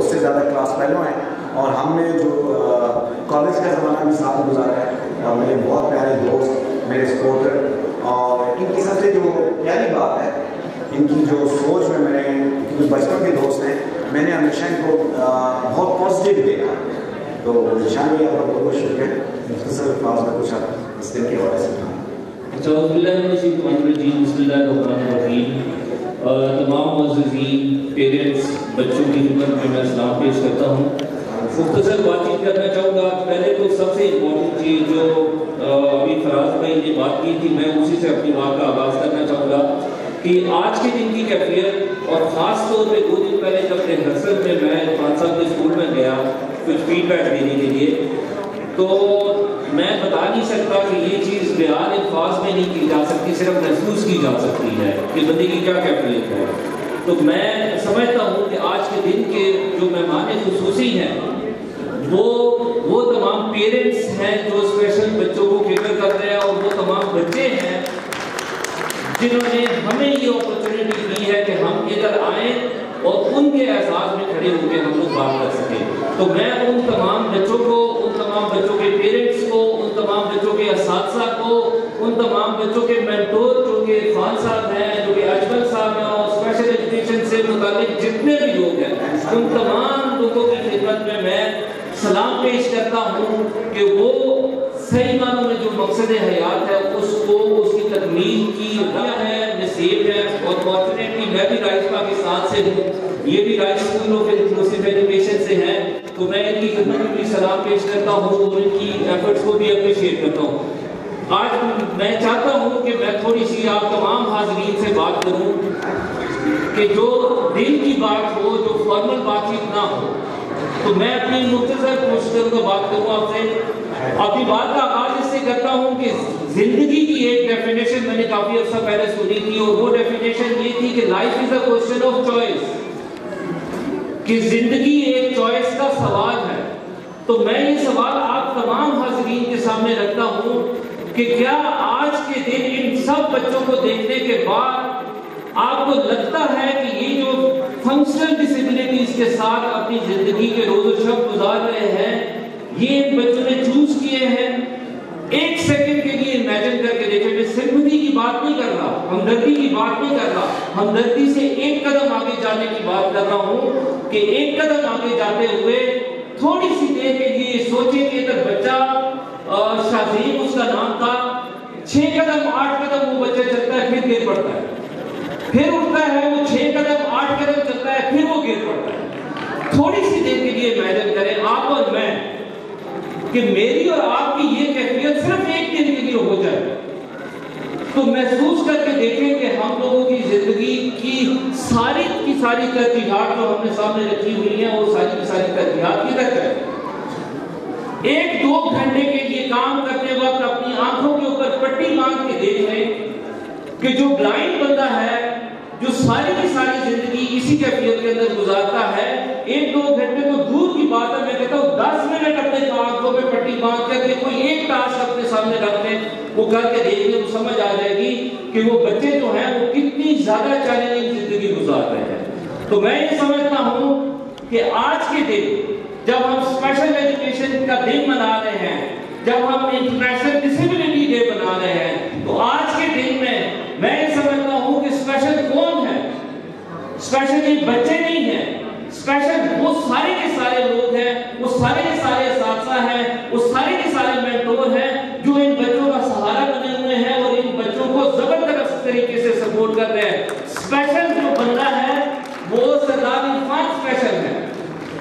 اس سے زیادہ class fellow ہیں، اور ہم نے جو کالج کا زمانہ بھی ساتھ گزارا ہے، اور میرے بہت پیارے دوست، میرے سپورٹر، اور ان کی سب سے جو پیاری بات ہے، ان کی جو سوچ میں نے کیونکہ بچپن کے دوست ہیں، میں نے ہمیشہ ان کو بہت پازیٹیو دیکھا. تو نشان بھی آپ کا بہت بہت شکریہ. مختصر الفاظ میں کچھ آپ اس دن کے حوالے سے بسم اللہ الرحمن الرحیم. تمام معززین، پیرنٹس، بچوں کی خدمت میں میں سلام پیش کرتا ہوں. مختصر بات چیت کرنا چاہوں گا. پہلے تو سب سے امپورٹنٹ چیز جو ابھی فراز بھائی نے بات کی تھی، میں اسی سے اپنی بات کا آغاز کرنا چاہوں گا کہ آج کے دن کی کیفیت، اور خاص طور پہ 2 دن پہلے جب ریہرسل میں خان صاحب کے اسکول میں گیا کچھ فیڈ بیک دینے کے لیے، تو میں بتا نہیں سکتا کہ یہ چیز بیان الفاظ میں نہیں کی جا سکتی، صرف محسوس کی جا سکتی ہے کہ بندے کی کیا کیفیت ہے. تو میں سمجھتا ہوں کہ آج کے دن کے جو مہمان خصوصی ہیں وہ تمام پیرنٹس ہیں جو اسپیشل بچوں کو فکر کر رہے ہیں، اور وہ تمام بچے ہیں جنہوں نے ہمیں یہ اپرچونٹی دی ہے کہ ہم ادھر آئیں اور ان کے احساس میں کھڑے ہو کے ہم لوگ بات کر سکیں. تو میں ان تمام بچوں کو، ان تمام بچوں کے پیرنٹس کو، ان تمام بچوں کے اساتذہ کو، ان تمام بچوں کے مینٹور جو کہ خان صاحب ہیں، جو کہ اجمل صاحب ہیں، اور اسپیشل ایجوکیشن سے متعلق جتنے بھی لوگ ہیں، ان تمام لوگوں کی خدمت میں سلام پیش کرتا ہوں کہ وہ صحیح معنوں میں جو مقصد حیات ہے اس کو، اس کی تکمیل کی ہے، نصیب ہے. اور فارچونیٹلی میں بھی رائس پاکستان سے ہوں، یہ بھی rice school of inclusive education سے ہیں، تو میں ان کی خدمت میں بھی سلام پیش کرتا ہوں اور ان کی ایفرٹس کو بھی اپریشیٹ کرتا ہوں. آج میں چاہتا ہوں کہ میں تھوڑی سی آپ تمام حاضرین سے بات کروں کہ جو دل کی بات ہو، جو فارمل بات چیت نہ ہو. تو میں اپنی مختصر کوششوں کو بات کروں آپ سے. اپنی بات کا آغاز اس سے کرتا ہوں کہ زندگی کی ایک ڈیفینیشن میں نے کافی عرصہ پہلے سنی تھی، اور وہ ڈیفینیشن یہ تھی کہ life is a question of choice, کہ زندگی ایک چوائس کا سوال ہے. تو میں یہ سوال آپ تمام حاضرین کے سامنے رکھتا ہوں کہ کیا آج کے دن ان سب بچوں کو دیکھنے کے بعد آپ کو لگتا ہے کہ یہ جو فنکشنل ڈسیبلٹیز کے ساتھ اپنی زندگی کے روز و شب گزار رہے ہیں، یہ ان بچوں نے چوز کیے ہیں؟ ایک سیکنڈ کے لیے امیجن کر کے دیکھیں. میں سمپتھی کی بات نہیں کر رہا، ہمدردی کی بات نہیں کر رہا، ہمدردی سے ایک قدم آگے جانے کی بات کر رہا ہوں کہ ایک قدم آگے جاتے ہوئے تھوڑی سی دیر کے لیے سوچیں کہ اگر بچہ شاذیب اس کا نام تھا، 6 قدم 8 قدم وہ بچہ چلتا ہے، پھر گر پڑتا ہے، پھر اٹھتا ہے، وہ 6 قدم 8 قدم چلتا ہے، پھر وہ گر پڑتا ہے. تھوڑی سی دیر کے لیے امیجن کریں آپ اور میں کہ میری اور آپ کی یہ کیفیت صرف ایک دن کے لیے ہو جائے. تو محسوس کر کے دیکھیں کہ ہم لوگوں کی زندگی کی ساری ترجیحات جو ہم نے سامنے رکھی ہوئی ہیں، وہ ساری کی ساری ترجیحات کدھر ہے. 1-2 گھنٹے کے لیے کام کرتے وقت اپنی آنکھوں کے اوپر پٹی باندھ کے دیکھ لیں کہ جو بلائنڈ بندہ ہے، جو ساری کی ساری زندگی اسی کیفیت کے اندر گزارتا ہے، 1-2 گھنٹے تو دور کی بات ہے، میں کہتا ہوں 10 منٹ اپنے آنکھوں پہ پٹی باندھ کر کے کوئی ایک ٹاسک اپنے سامنے رکھ لیں، وہ کر کے دیکھ لیں تو سمجھ آ جائے گی کہ وہ بچے جو ہیں وہ کتنی زیادہ چیلنجنگ زندگی گزار رہے ہیں. تو میں یہ سمجھتا ہوں کہ آج کے دن جب ہم اسپیشل ایجوکیشن کا دن منا رہے ہیں، جب ہم انٹرنیشنل ڈسیبلٹی ڈے بنا رہے ہیں، تو آج کے دن میں یہ سمجھتا ہوں کہ اسپیشل کون ہے؟ اسپیشل یہ بچے نہیں ہیں، اسپیشل وہ سارے کے سارے لوگ ہیں، وہ سارے کے سارے اساتذہ ہیں، وہ سارے کے سارے مینٹور ہیں جو ان بچوں کا سہارا بنے ہوئے ہیں اور ان بچوں کو زبردست طریقے سے سپورٹ کر رہے ہیں. اسپیشل جو بندہ ہے وہ سردار عرفان اسپیشل ہے،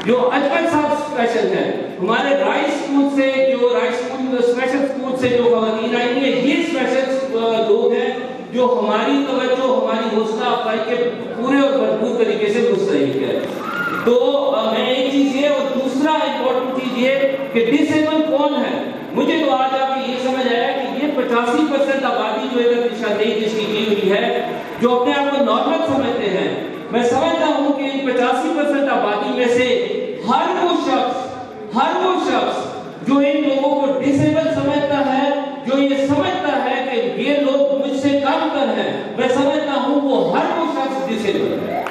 جو اجمل صاحب اسپیشل ہے. ہمارے رائس اسکول سے جو اسپیشل اسکول سے جو خواتین آئی ہیں، یہ اسپیشل لوگ ہیں جو ہماری توجہ، ہماری حوصلہ افزائی کے پورے اور بھرپور طریقے سے مستحق ہے. تو میں ایک چیز یہ، اور دوسرا امپورٹنٹ چیز یہ کہ ڈسیبل کون ہے. مجھے تو آج آپ کی یہ سمجھ آیا کہ یہ 85% آبادی جو ادھر نشاندہی جس کی کی ہوئی ہے، جو اپنے آپ کو نارمل سمجھتے ہیں، میں سمجھتا ہوں کہ ان 85% آبادی میں سے ہر وہ شخص جو ان لوگوں کو ڈسیبل سمجھتا ہے، جو یہ سمجھتا ہے کہ یہ لوگ مجھ سے کم تر ہیں، میں سمجھتا ہوں وہ ہر وہ شخص ڈسیبل ہے.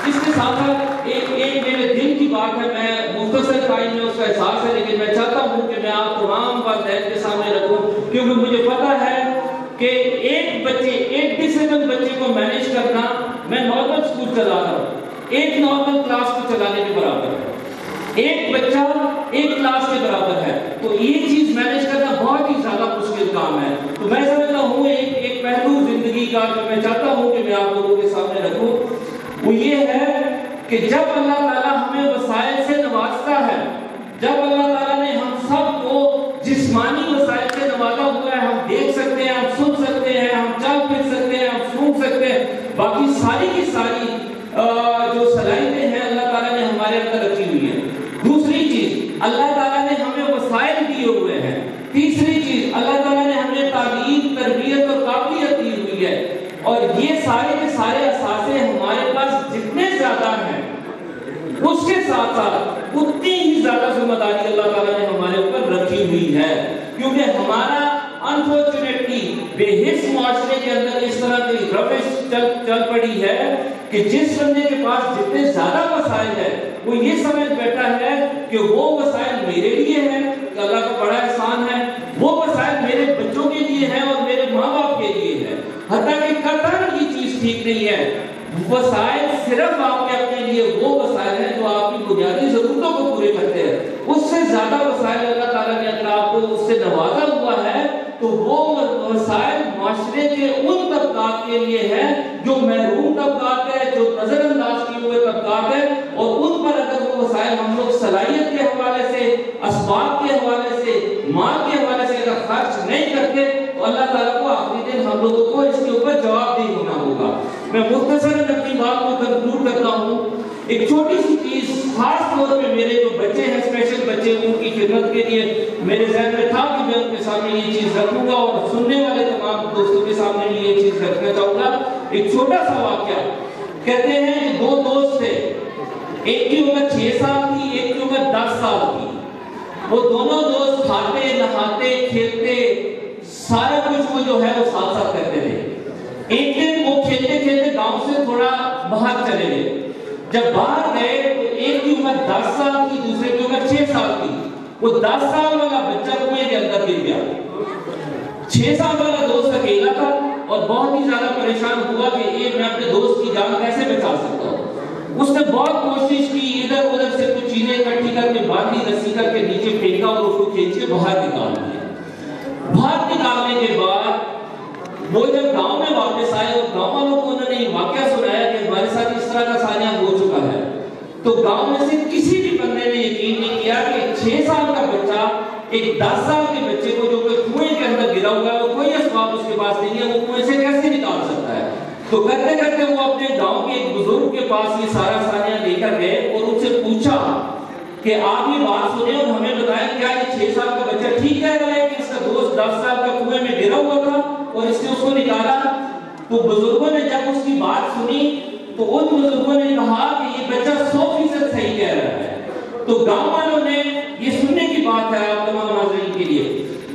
اس کے ساتھ ساتھ ایک میرے دل کی بات ہے، میں مختصر ٹائم میں اس کا احساس ہے، لیکن میں چاہتا ہوں کہ میں آپ تمام والدین کے سامنے رکھوں، کیونکہ مجھے پتا ہے کہ ایک ڈسیبل بچے کو مینیج کرنا، میں نارمل اسکول چلا رہا ہوں، ایک نارمل کلاس کو چلانے کے برابر ہے، ایک بچہ ایک کلاس کے برابر ہے، تو یہ چیز مینیج کرنا بہت ہی زیادہ مشکل کام ہے۔ تو میں سمجھتا ہوں ایک پہلو زندگی کا جو میں چاہتا ہوں کہ میں آپ لوگوں کے سامنے رکھوں، وہ یہ ہے کہ جب اللہ تعالیٰ ہمیں وسائل سے نوازتا ہے، جب اللہ تعالیٰ نے ہم سب کو جسمانی وسائل سے نوازا ہوا ہے، ہم دیکھ سکتے ہیں، ہم سن سکتے ہیں، ہم چل پھر سکتے ہیں، ہم سونگ سکتے ہیں، باقی ساری کی ساری جو صلاحیتیں ہیں اللہ تعالیٰ نے ہمارے اندر رکھی ہوئی ہیں۔ دوسری چیز، اللہ تعالیٰ نے ہمیں وسائل دیے ہوئے ہیں۔ تیسری چیز، اللہ تعالیٰ نے ہمیں تعلیم، تربیت اور قابلیت دی ہوئی ہے، اور یہ سارے کے سارے اثاثے ہمارے پاس جتنے زیادہ ہیں، اس کے ساتھ ساتھ اتنی ہی زیادہ ذمہ داری اللہ تعالیٰ نے ہمارے اوپر رکھی ہوئی ہے، کیونکہ ہمارا انفارچونیٹلی بے حس معاشرے کے اندر اس طرح کی روش چل پڑی ہے کہ جس بندے کے پاس جتنے زیادہ وسائل ہے وہ یہ سمجھ بیٹھا ہے کہ وہ وسائل میرے لیے ہیں، کہ اللہ کا بڑا احسان ہے، وہ وسائل میرے بچوں کے لیے ہیں اور میرے ماں باپ کے لیے ہے، حتیٰ کہ قطعاً یہ چیز ٹھیک نہیں ہے۔ وسائل صرف آپ کے اپنے لیے وہ وسائل ہیں جو آپ کی بنیادی ضرورتوں کو پورے کرتے ہیں، اس سے زیادہ وسائل اللہ تعالیٰ نے اگر آپ کو اس سے نوازا ہوا ہے تو وہ وسائل معاشرے کے ان طبقات کے لیے ہے جو محروم طبقات ہے، جو نظر انداز کیے ہوئے طبقات ہے، اور ان پر اگر وہ وسائل ہم لوگ صلاحیت کے حوالے سے، اسباب کے حوالے سے، مال کے حوالے سے اگر خرچ نہیں کرتے تو اللہ تعالیٰ کو آخری دن ہم لوگوں کو اس کے اوپر جواب دہ ہونا ہوگا۔ میں مختصراً اپنی بات کو کنکلوڈ کرتا ہوں، ایک چھوٹی سی چیز، خاص طور پہ میرے جو بچے ہیں، اسپیشل بچے، ان کی خدمت کے لیے میرے ذہن میں تھا کہ میں ان کے سامنے یہ چیز رکھوں گا اور سننے والے تمام دوستوں کے سامنے بھی یہ چیز رکھنا چاہوں گا۔ ایک چھوٹا سا واقعہ، کہتے ہیں کہ دو دوست تھے، ایک کی عمر 6 سال کی، ایک کی عمر 10 سال کی، وہ دونوں دوست کھاتے، نہاتے، کھیلتے، سارا کچھ وہ جو ہے وہ ساتھ ساتھ کرتے تھے۔ ایک دن وہ کھیلتے کھیلتے گاؤں سے تھوڑا باہر چلے گئے، جب باہر گئے تو ایک کی عمر 10 سال کی، دوسرے کی عمر 6 سال کی، وہ 10 سال والا بچہ کنویں کے اندر گر گیا، 6 سال والا دوست اکیلا تھا اور بہت ہی زیادہ پریشان ہوا کہ یہ میں اپنے دوست کی جان کیسے بچا سکتا ہوں۔ اس نے بہت کوشش کی، ادھر ادھر سے کچھ چیزیں اکٹھی کر کے باندھی، رسی کر کے نیچے پھینکا اور اس کو کھینچ کے باہر نکال دیا۔ باہر نکالنے کے بعد وہ جب گاؤں میں واپس آئے اور گاؤں والوں کو انہوں نے یہ واقعہ سنایا کہ ہمارے ساتھ اس طرح کا سانحہ ہو چکا ہے، تو گاؤں میں سے کسی بھی بندے نے یقین نہیں کیا کہ 6 سال کا بچہ ایک 10 سال کے بچے کو جو کہ کنویں کے اندر گرا ہوا ہے، وہ کوئی اسباب اس کے پاس نہیں ہے، وہ کنویں سے کیسے نکال سکتا ہے۔ تو کرتے کرتے وہ اپنے گاؤں کے ایک بزرگ کے پاس یہ سارا سانحہ لے کر گئے اور ان سے پوچھا کہ آپ یہ بات سنیں اور ہمیں بتائیں کیا یہ 6 سال کا بچہ ٹھیک کہہ رہا ہے کہ اس کا دوست 10 سال کا کنویں میں گرا ہوا تھا اور اس نے اس کو نکالا؟ تو بزرگوں نے جب اس کی بات سنی تو ان بزرگوں نے کہا کہ یہ بچہ 100% صحیح کہہ رہا ہے۔ تو گاؤں والوں نے، یہ سننے کی بات ہے آپ تمام ناظرین کے لیے،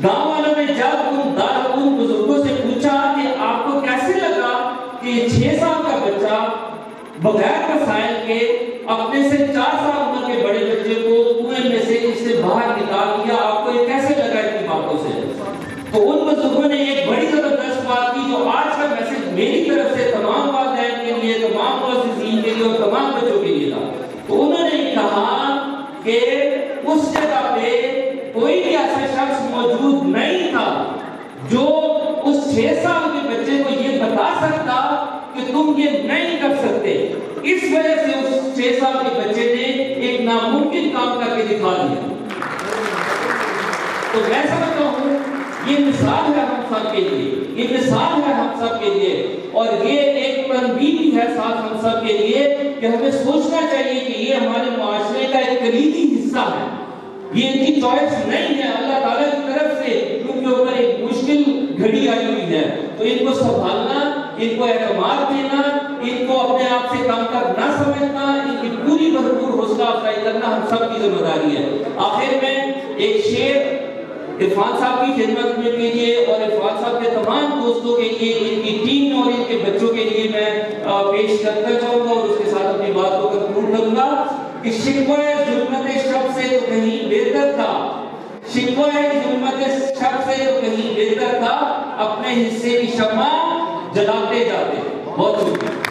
گاؤں والوں نے جب ان بزرگوں سے پوچھا کہ آپ کو کیسے لگا کہ یہ 6 سال کا بچہ بغیر وسائل کے اپنے سے 4 سال عمر کے بڑے بچے کو کنویں میں سے اس سے باہر نکال دیا، آپ کو یہ کیسے لگا اتنی باتوں سے؟ تو ان بزرگوں نے ایک بڑی زبردست بات کی جو آج کا میسج میری طرف سے تمام والدین کے لیے، تمام معززین کے لیے اور تمام بچوں کے لیے تھا۔ تو انہوں نے کہا کہ اس جگہ پہ کوئی بھی ایسا شخص موجود نہیں تھا جو اس 6 سال کے بچے کو یہ بتا سکتا کہ تم یہ نہیں کر سکتے، اس وجہ سے اس 6 سال کے بچے نے ایک ناممکن کام کر کے دکھا دیا۔ تو میں سمجھتا ہوں یہ مثال ہے ہم سب کے لیے، یہ مثال ہے ہم سب کے لیے، اور یہ ایک تنبیہ بھی ہے ساتھ ہم سب کے لیے کہ ہمیں سوچنا چاہیے کہ یہ ہمارے معاشرے کا ایک کلیدی حصہ ہے، یہ ان کی چوائس نہیں ہے، اللہ تعالیٰ کی طرف سے ان کے اوپر ایک مشکل گھڑی آئی ہوئی ہے، تو ان کو سنبھالنا، ان کو اعتماد دینا، ان کو اپنے آپ سے کم تر نہ سمجھنا، ان کی پوری بھرپور حوصلہ افزائی کرنا ہم سب کی ذمہ داری ہے۔ آخر میں ایک شعر عرفان صاحب کی خدمت میں کے لیے اور عرفان صاحب کے تمام دوستوں کے لیے، ان کی ٹیم اور ان کے بچوں کے لیے میں پیش کرنا چاہوں گا اور اس کے ساتھ اپنی بات کہ شکوہ ظلمت شب سے تو کہیں بہتر تھا، شکوہ ظلمت شب سے تو کہیں بہتر تھا، اپنے حصے کی شمع جلاتے جاتے. بہت شکریہ.